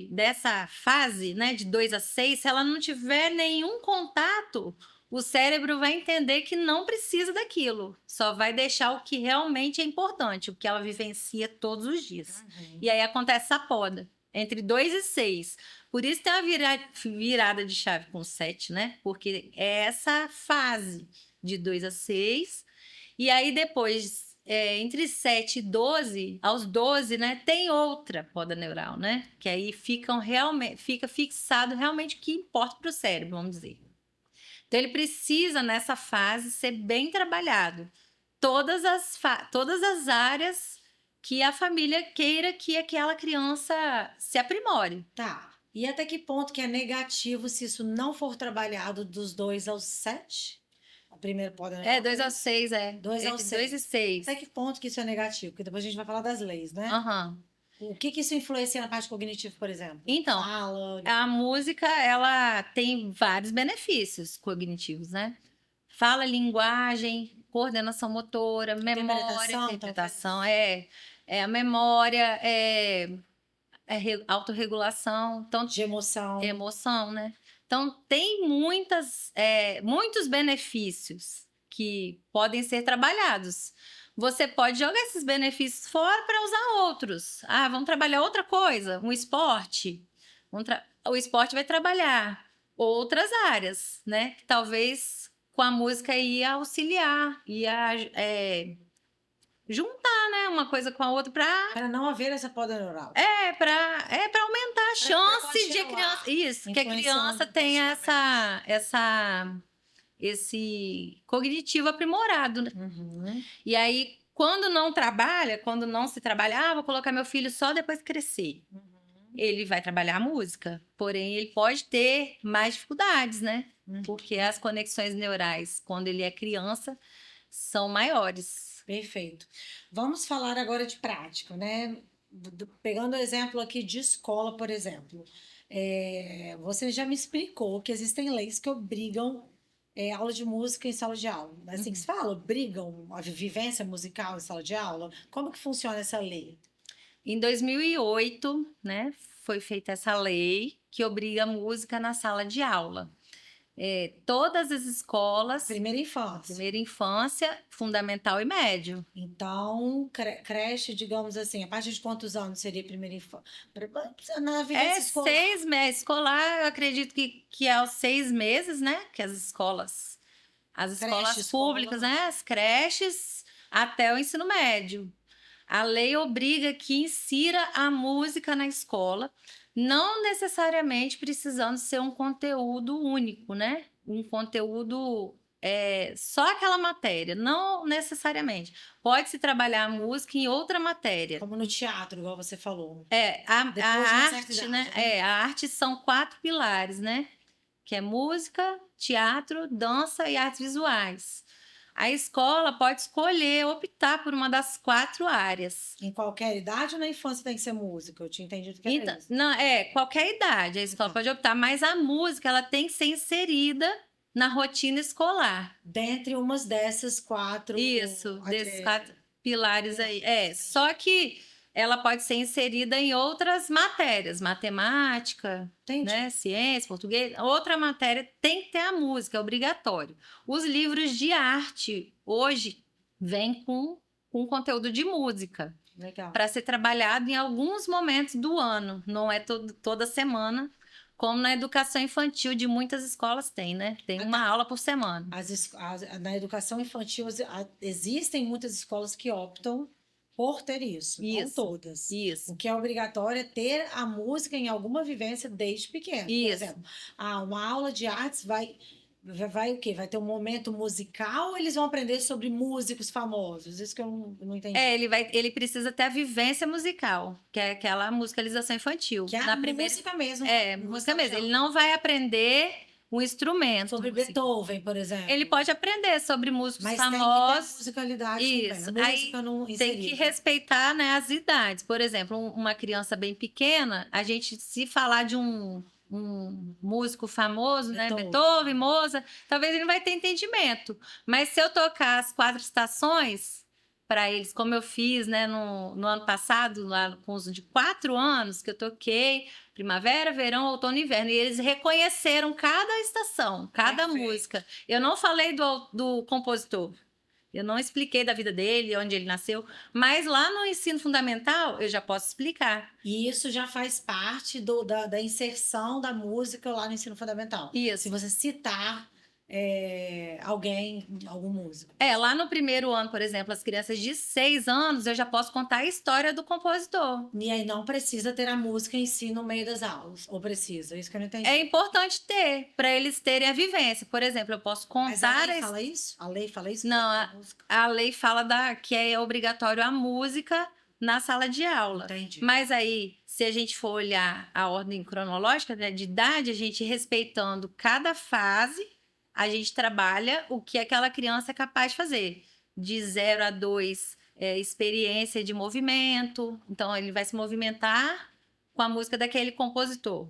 dessa fase, né, de 2 a 6, se ela não tiver nenhum contato, o cérebro vai entender que não precisa daquilo. Só vai deixar o que realmente é importante, o que ela vivencia todos os dias. E aí acontece essa poda, entre 2 e 6. Por isso tem uma virada de chave com 7, né? Porque é essa fase de 2 a 6. E aí depois... entre 7 e 12, aos 12, né, tem outra poda neural, né? Que aí fica fixado realmente o que importa para o cérebro, vamos dizer. Então, ele precisa, nessa fase, ser bem trabalhado. Todas as áreas que a família queira que aquela criança se aprimore. Tá. E até que ponto que é negativo se isso não for trabalhado dos 2 aos 7? Primeiro pode, né? 2 a 6, 2 aos 6. 2 e 6. Até que ponto que isso é negativo? Porque depois a gente vai falar das leis, né? O que isso influencia na parte cognitiva, por exemplo? Então, a música, ela tem vários benefícios cognitivos, né? Fala, linguagem, coordenação motora, memória, interpretação, a memória, autorregulação. Então, de emoção. Emoção, né? Então, tem muitos benefícios que podem ser trabalhados. Você pode jogar esses benefícios fora para usar outros. Vamos trabalhar outra coisa, um esporte. O esporte vai trabalhar outras áreas, né? Que talvez com a música ia auxiliar, juntar, né, uma coisa com a outra para não haver essa poda neural. Para aumentar a chance de a criança, que a criança tenha esse cognitivo aprimorado, né? E aí quando não se trabalha, vou colocar meu filho só depois de crescer. Ele vai trabalhar a música, porém ele pode ter mais dificuldades, né? Porque as conexões neurais, quando ele é criança, são maiores. Perfeito. Vamos falar agora de prática, né? Pegando o exemplo aqui de escola, por exemplo. Você já me explicou que existem leis que obrigam aula de música em sala de aula. É assim que se fala? Obrigam a vivência musical em sala de aula? Como que funciona essa lei? Em 2008, né, foi feita essa lei que obriga a música na sala de aula. Todas as escolas... Primeira infância, fundamental e médio. Então, creche, digamos assim, a partir de quantos anos seria primeira infância? 6 meses. Escolar, eu acredito que é aos 6 meses, né? Que as escolas públicas, né? As creches, até o ensino médio. A lei obriga que insira a música na escola, Não necessariamente precisando ser um conteúdo único, né? Um conteúdo só aquela matéria, não necessariamente. Pode-se trabalhar a música em outra matéria. Como no teatro, igual você falou. A Depois de uma certa arte, idade, né? né? A arte são 4 pilares, né? Que é música, teatro, dança e artes visuais. A escola pode escolher, optar por uma das 4 áreas. Em qualquer idade ou na infância tem que ser música? Eu tinha entendido que era Então, isso. não, qualquer idade a escola pode optar, mas a música ela tem que ser inserida na rotina escolar. Dentre umas dessas 4... Isso, desses 4 pilares aí. Só que ela pode ser inserida em outras matérias, matemática, Entendi. né, ciência, português. Outra matéria tem que ter a música, é obrigatório. Os livros de arte hoje vêm com conteúdo de música Legal. para ser trabalhado em alguns momentos do ano, não é toda semana, como na educação infantil de muitas escolas tem, né? Tem uma aula por semana. Na educação infantil existem muitas escolas que optam por ter isso, não todas. Isso. O que é obrigatório é ter a música em alguma vivência desde pequeno. Isso. Por exemplo, uma aula de artes vai o quê? Vai ter um momento musical ou eles vão aprender sobre músicos famosos? Isso que eu não entendi. Ele precisa ter a vivência musical, que é aquela musicalização infantil. Que é a música mesmo. Música mesmo. Ele não vai aprender um instrumento. Sobre Beethoven, por exemplo. Ele pode aprender sobre músicos mas famosos. Tem que ter a musicalidade isso. também. A música não tem que respeitar, né, as idades. Por exemplo, uma criança bem pequena, a gente, se falar de um músico famoso, né? Beethoven, Mozart, talvez ele não vai ter entendimento. Mas se eu tocar as 4 estações para eles, como eu fiz, né, no ano passado, lá com os de 4 anos, que eu toquei primavera, verão, outono e inverno, e eles reconheceram cada estação, cada música. Eu não falei do compositor. Eu não expliquei da vida dele, onde ele nasceu, mas lá no ensino fundamental eu já posso explicar. E isso já faz parte da inserção da música lá no ensino fundamental. Isso. Se você citar algum músico. Lá no primeiro ano, por exemplo, as crianças de 6 anos, eu já posso contar a história do compositor. E aí não precisa ter a música em si no meio das aulas, ou precisa? Isso que eu não entendi. É importante ter, para eles terem a vivência. Por exemplo, eu posso contar... Mas a lei fala isso? A lei fala isso? Não, a lei fala que é obrigatório a música na sala de aula. Entendi. Mas aí, se a gente for olhar a ordem cronológica, né, de idade, a gente respeitando cada fase, a gente trabalha o que aquela criança é capaz de fazer. De 0 a 2, experiência de movimento. Então, ele vai se movimentar com a música daquele compositor.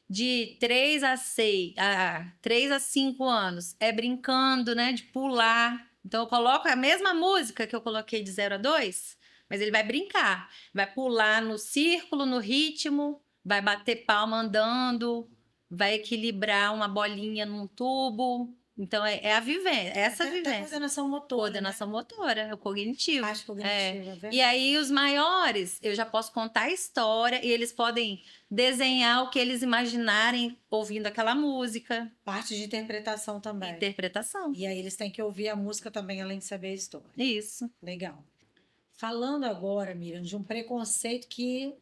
De 3 a 5 anos, brincando, né? De pular. Então, eu coloco a mesma música que eu coloquei de 0 a 2, mas ele vai brincar. Vai pular no círculo, no ritmo, vai bater palma andando, vai equilibrar uma bolinha num tubo. Então, é a vivência, essa vivência. Coordenação motora. Coordenação motora, é o cognitivo. Parte cognitiva, E aí, os maiores, eu já posso contar a história e eles podem desenhar o que eles imaginarem ouvindo aquela música. Parte de interpretação também. Interpretação. E aí, eles têm que ouvir a música também, além de saber a história. Isso. Legal. Falando agora, Miriam, de um preconceito que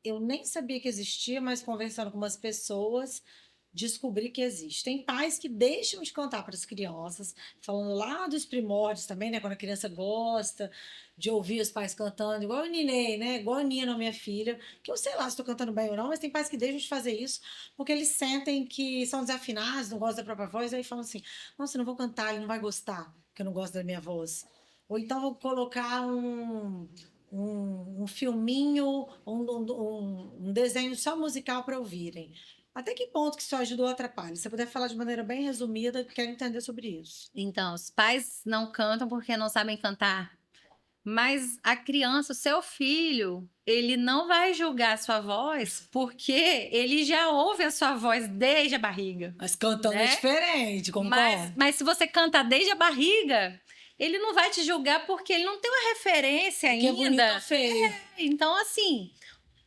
eu nem sabia que existia, mas conversando com umas pessoas, descobri que existe. Tem pais que deixam de cantar para as crianças, falando lá dos primórdios também, né? Quando a criança gosta de ouvir os pais cantando, igual eu ninei, né? Igual a Nina, minha filha, que eu sei lá se estou cantando bem ou não, mas tem pais que deixam de fazer isso porque eles sentem que são desafinados, não gostam da própria voz, aí falam assim, nossa, eu não vou cantar, ele não vai gostar, porque eu não gosto da minha voz. Ou então vou colocar um filminho, um desenho só musical para ouvirem. Até que ponto que isso ajuda ou atrapalha? Se você puder falar de maneira bem resumida, quero entender sobre isso. Então, os pais não cantam porque não sabem cantar. Mas a criança, o seu filho, ele não vai julgar a sua voz porque ele já ouve a sua voz desde a barriga. Mas cantando é diferente, concorda? Mas se você canta desde a barriga, ele não vai te julgar porque ele não tem uma referência ainda. Que é bonito ou feio. Então, assim,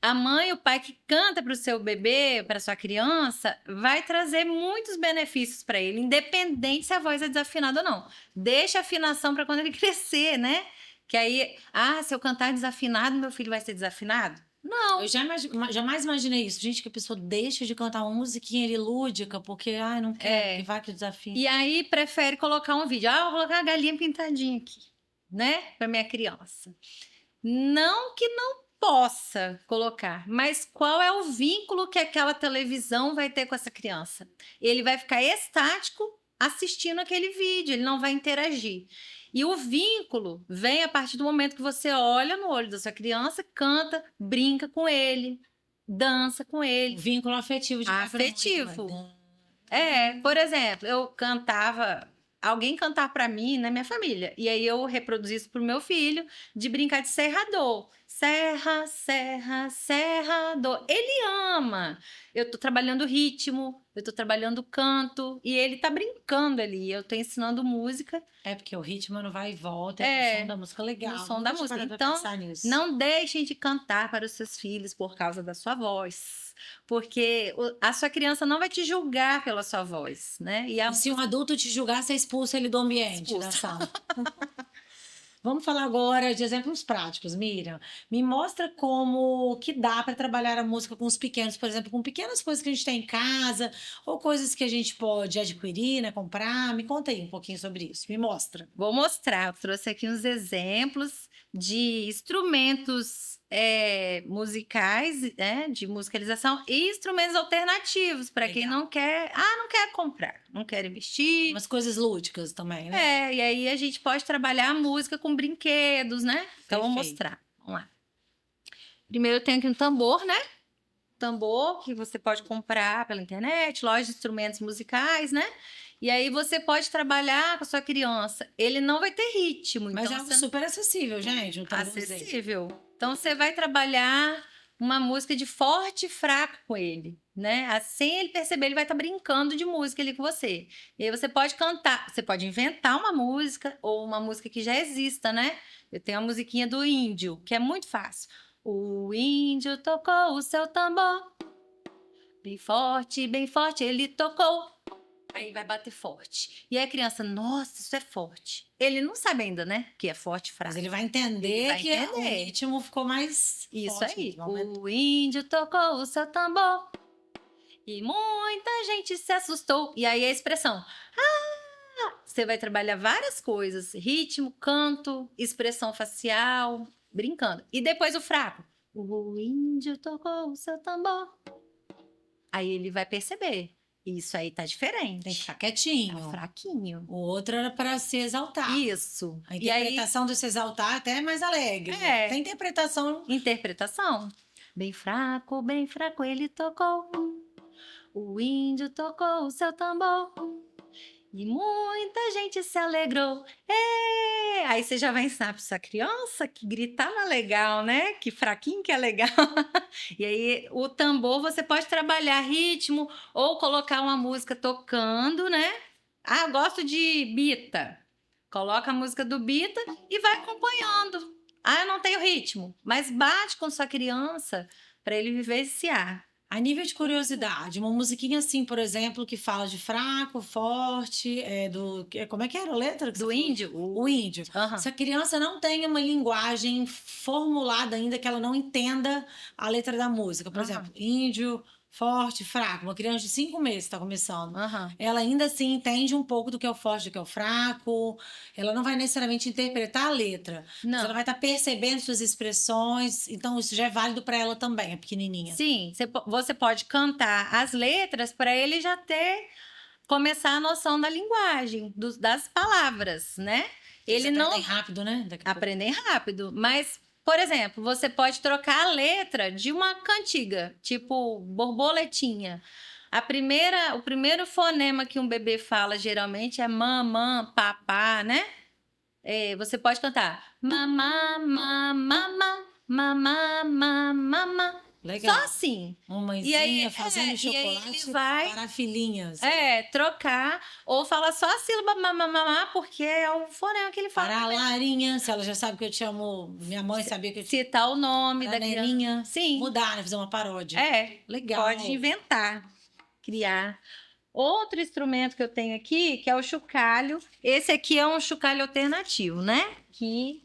a mãe e o pai que canta para o seu bebê, para sua criança, vai trazer muitos benefícios para ele, independente se a voz é desafinada ou não. Deixa a afinação para quando ele crescer, né? Que aí, se eu cantar desafinado, meu filho vai ser desafinado? Não. Eu jamais imaginei isso. Gente, que a pessoa deixa de cantar uma musiquinha ali lúdica, porque, ai, não quer, que vai que o desafio. E aí prefere colocar um vídeo. Ah, eu vou colocar a galinha pintadinha aqui, né? Para minha criança. Não que não possa colocar, mas qual é o vínculo que aquela televisão vai ter com essa criança? Ele vai ficar estático assistindo aquele vídeo, ele não vai interagir. E o vínculo vem a partir do momento que você olha no olho da sua criança, canta, brinca com ele, dança com O ele. vínculo afetivo de Afetivo. Por exemplo, eu cantava, alguém cantar pra mim na minha família, e aí eu reproduzi isso pro meu filho, de brincar de serrador. Serra, serra, serrador. Ele ama. Eu tô trabalhando ritmo, eu tô trabalhando canto, e ele tá brincando ali. Eu tô ensinando música. É, porque o ritmo não vai e volta, É, o som da música legal. no som da Nunca tinha música. parado pra Então, pensar nisso. não deixem de cantar para os seus filhos por causa da sua voz. Porque a sua criança não vai te julgar pela sua voz, né? E se um adulto te julgar, você expulsa ele do ambiente, da Expulsa. sala. Vamos falar agora de exemplos práticos, Miriam. Me mostra como que dá para trabalhar a música com os pequenos, por exemplo, com pequenas coisas que a gente tem em casa, ou coisas que a gente pode adquirir, né, comprar. Me conta aí um pouquinho sobre isso. Me mostra. Vou mostrar. Eu trouxe aqui uns exemplos de instrumentos musicais, de musicalização e instrumentos alternativos para quem Legal. não quer comprar, não quer investir. Umas coisas lúdicas também, né? E aí a gente pode trabalhar a música com brinquedos, né? Então, vou Perfeito. mostrar. Vamos lá. Primeiro eu tenho aqui um tambor, né? Tambor que você pode comprar pela internet, loja de instrumentos musicais, né? E aí você pode trabalhar com a sua criança. Ele não vai ter ritmo, Mas então é algo super acessível, gente. Um tamborzinho. acessível. Então você vai trabalhar uma música de forte e fraco com ele, né? Assim ele perceber, ele vai estar brincando de música ali com você. E aí você pode cantar, você pode inventar uma música ou uma música que já exista, né? Eu tenho a musiquinha do índio, que é muito fácil. O índio tocou o seu tambor, bem forte ele tocou. Aí vai bater forte. E aí a criança, nossa, isso é forte. Ele não sabe ainda, né? Que é forte e fraco. Mas ele vai entender Ele vai que o entender. ritmo ficou mais Isso forte, aí. vamos aumentar. O índio tocou o seu tambor e muita gente se assustou. E aí a expressão. Você vai trabalhar várias coisas: ritmo, canto, expressão facial, brincando. E depois o fraco. O índio tocou o seu tambor. Aí ele vai perceber. Isso aí tá diferente. Tem que ficar quietinho. Tá fraquinho. O outro era para se exaltar. Isso. A E aí, interpretação do se exaltar até é mais alegre. É. Tem interpretação. interpretação. Bem fraco ele tocou. O índio tocou o seu tambor. E muita gente se alegrou. Aí você já vai ensinar para sua criança que gritava legal, né? Que fraquinho que é legal. E aí o tambor você pode trabalhar ritmo ou colocar uma música tocando, né? Ah, gosto de Bita. Coloca a música do Bita e vai acompanhando. Ah, eu não tenho ritmo, mas bate com sua criança para ele vivenciar. A nível de curiosidade, uma musiquinha assim, por exemplo, que fala de fraco, forte, como é que era a letra? Que Do você falou? índio? O índio. Aham. Se a criança não tem uma linguagem formulada ainda, que ela não entenda a letra da música. Por Aham. exemplo, índio, forte, fraco. Uma criança de 5 meses está começando. Aham. Ela ainda assim entende um pouco do que é o forte, do que é o fraco. Ela não vai necessariamente interpretar a letra. Mas Não. ela vai estar percebendo suas expressões. Então, isso já é válido para ela também, a pequenininha. Sim, você pode cantar as letras para ele já começar a noção da linguagem, das palavras, né? Ele Eles não aprendem rápido, né? Daqui a pouco. aprendem rápido, mas, por exemplo, você pode trocar a letra de uma cantiga, tipo borboletinha. O primeiro fonema que um bebê fala geralmente é mamã, papá, né? Você pode cantar mamá, mamá, mamá, mamá. Legal. Só assim. Uma mãezinha E aí, fazendo e aí chocolate ele vai para filhinhas. trocar ou fala só a sílaba mamá, porque é o fonema que ele fala. Para a Larinha, se ela já sabe que eu te amo, minha mãe sabia que eu te Citar o nome amo. da Para a criança. Neninha. Sim. Mudar, né? Fazer uma paródia. Legal. Pode inventar, criar. Outro instrumento que eu tenho aqui, que é o chocalho. Esse aqui é um chocalho alternativo, né? Que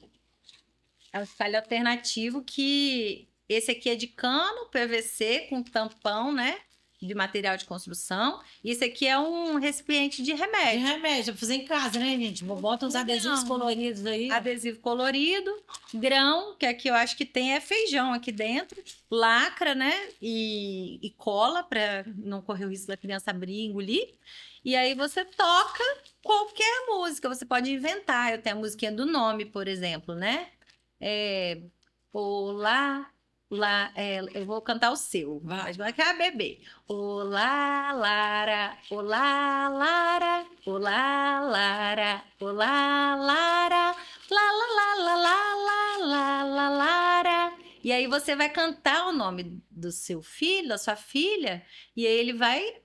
é um chocalho alternativo que Esse aqui é de cano PVC com tampão, né? De material de construção. Esse aqui é um recipiente de De remédio. remédio, pra fazer em casa, né, gente? Bota uns adesivos coloridos aí. Adesivo colorido, grão, que aqui eu acho que tem feijão aqui dentro, lacra, né? E cola para não correr o risco da criança abrir e engolir. E aí você toca qualquer música, você pode inventar. Eu tenho a musiquinha do nome, por exemplo, né? Olá, lá, eu vou cantar o seu. Vai. Vai que é bebê. Olá, Lara, olá, Lara, olá, Lara, olá, Lara, lá, lá, lá, lá, lá, lá, lá, lá, Lara. E aí você vai cantar o nome do seu filho, da sua filha, e aí ele vai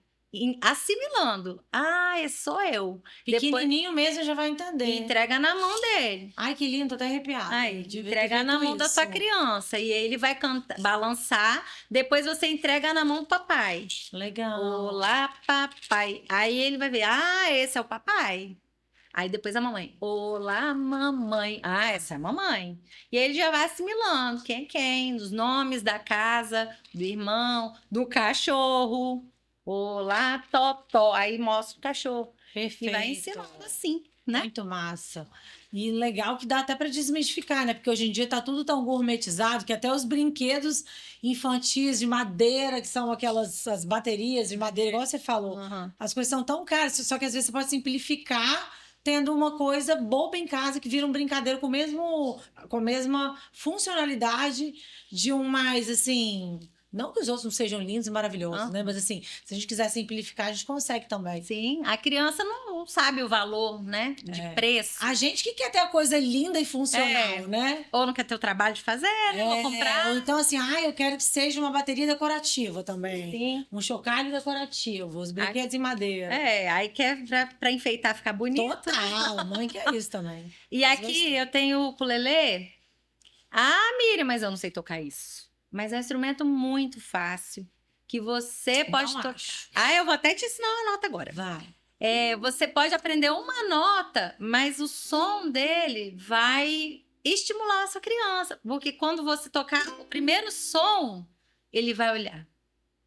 assimilando. Ah, sou eu. Depois Pequenininho mesmo já vai entender. entrega na mão dele. Ai, que lindo, tô até arrepiada. Aí, Devia ter entrega na feito mão da isso. sua criança. E aí ele vai balançar. Depois você entrega na mão do papai. Legal. Olá, papai. Aí ele vai ver, ah, esse é o papai. Aí depois a mamãe, olá, mamãe. Ah, essa é a mamãe. E aí ele já vai assimilando quem é quem, os nomes da casa, do irmão, do cachorro. Olá, Totó. Aí mostra o cachorro. Perfeito. E vai ensinando assim, né? Muito massa. E legal que dá até para desmistificar, né? Porque hoje em dia tá tudo tão gourmetizado que até os brinquedos infantis de madeira, que são aquelas as baterias de madeira, igual você falou, Uhum. as coisas são tão caras, só que às vezes você pode simplificar tendo uma coisa boba em casa que vira um brincadeiro com a mesma funcionalidade de um mais assim. Não que os outros não sejam lindos e maravilhosos, né? Mas assim, se a gente quiser simplificar, a gente consegue também. Sim, a criança não sabe o valor, né? De preço. A gente que quer ter a coisa linda e funcional, É. né? Ou não quer ter o trabalho de fazer, né? Vou comprar. Ou então assim, eu quero que seja uma bateria decorativa também. Sim. Um chocalho decorativo, os brinquedos em madeira. Aí quer pra enfeitar, ficar bonito. Total, mãe quer isso também. E aqui eu tenho o ukulele. Ah, Miriam, mas eu não sei tocar isso. Mas é um instrumento muito fácil, que você pode Não tocar. acho. Eu vou até te ensinar uma nota agora. Vai. Você pode aprender uma nota, mas o som dele vai estimular a sua criança. Porque quando você tocar o primeiro som, ele vai olhar.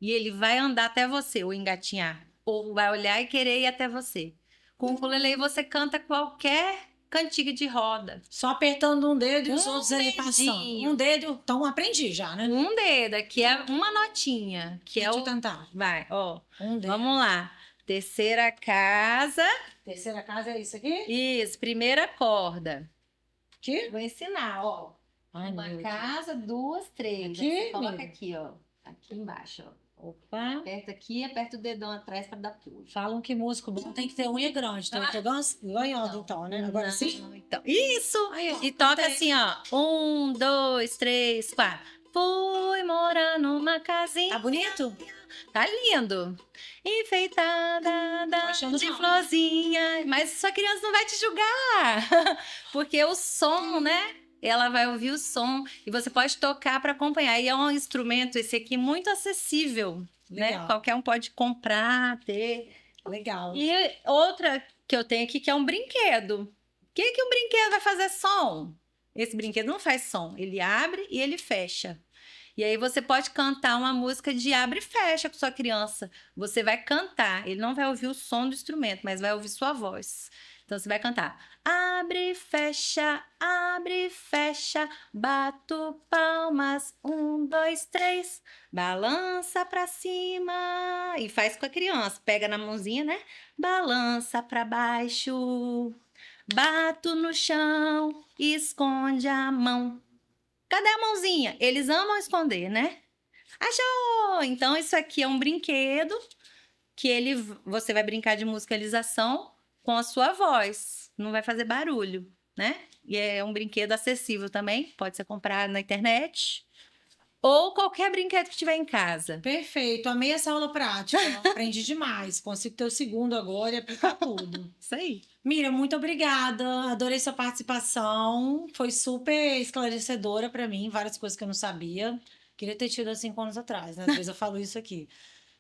E ele vai andar até você, ou engatinhar. Ou vai olhar e querer ir até você. Com o ukulele você canta qualquer cantiga de roda. Só apertando um dedo e os Um outros ali passando. dedinho. Um dedo, então aprendi já, né? Um dedo, aqui é uma notinha, que é Deixa o... eu tentar. Vai, ó. Um dedo. Vamos lá. Terceira casa. Terceira casa é isso aqui? Isso, primeira corda. Aqui? Vou ensinar, ó. Ai, Uma meu Deus. casa, duas, três. Aqui, Aí você coloca amiga? aqui, ó. Aqui embaixo, ó. Opa. Aperta aqui, aperta o dedão atrás para dar pulo. Falam que músico bom tem que ter unha grande. Então, eu tô ganhando, então, né? Agora sim? Então, isso! Aí, ó, E toca tem. assim, ó. 1, 2, 3, 4. Fui morar numa casinha. Tá bonito? Tá lindo. Enfeitada achando de não. florzinha. Mas sua criança não vai te julgar. Porque o som, né? Ela vai ouvir o som e você pode tocar para acompanhar. E é um instrumento, esse aqui, muito acessível. Né? Legal. Qualquer um pode comprar, ter. Legal. E outra que eu tenho aqui, que é um brinquedo. O que um brinquedo vai fazer som? Esse brinquedo não faz som. Ele abre e ele fecha. E aí você pode cantar uma música de abre e fecha com sua criança. Você vai cantar. Ele não vai ouvir o som do instrumento, mas vai ouvir sua voz. Então você vai cantar. Abre e fecha, bato palmas, 1, 2, 3, balança pra cima. E faz com a criança, pega na mãozinha, né? Balança pra baixo, bato no chão, esconde a mão. Cadê a mãozinha? Eles amam esconder, né? Achou! Então isso aqui é um brinquedo que você vai brincar de musicalização com a sua voz. Não vai fazer barulho, né? E é um brinquedo acessível também. Pode ser comprado na internet. Ou qualquer brinquedo que tiver em casa. Perfeito. Amei essa aula prática. Aprendi demais. Consigo ter o segundo agora e aplicar tudo. Isso aí. Miriam, muito obrigada. Adorei sua participação. Foi super esclarecedora para mim. Várias coisas que eu não sabia. Queria ter tido há 5 anos atrás, né? Às vezes eu falo isso aqui.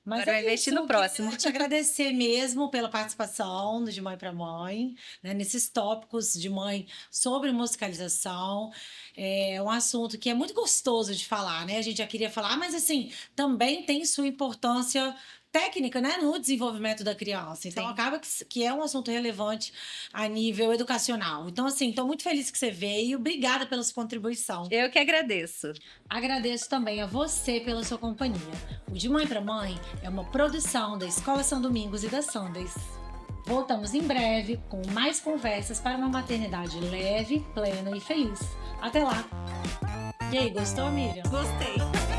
Mas Agora vai investir no próximo. Queria te agradecer mesmo pela participação no De Mãe para Mãe, né, nesses tópicos de mãe sobre musicalização. É um assunto que é muito gostoso de falar, né? A gente já queria falar, mas assim, também tem sua importância técnica, né, no desenvolvimento da criança. Então, Sim. acaba que é um assunto relevante a nível educacional. Então, assim, estou muito feliz que você veio. Obrigada pela sua contribuição. Eu que agradeço. Agradeço também a você pela sua companhia. O De Mãe para Mãe é uma produção da Escola São Domingos e da Sundays. Voltamos em breve com mais conversas para uma maternidade leve, plena e feliz. Até lá! E aí, gostou, Miriam? Gostei.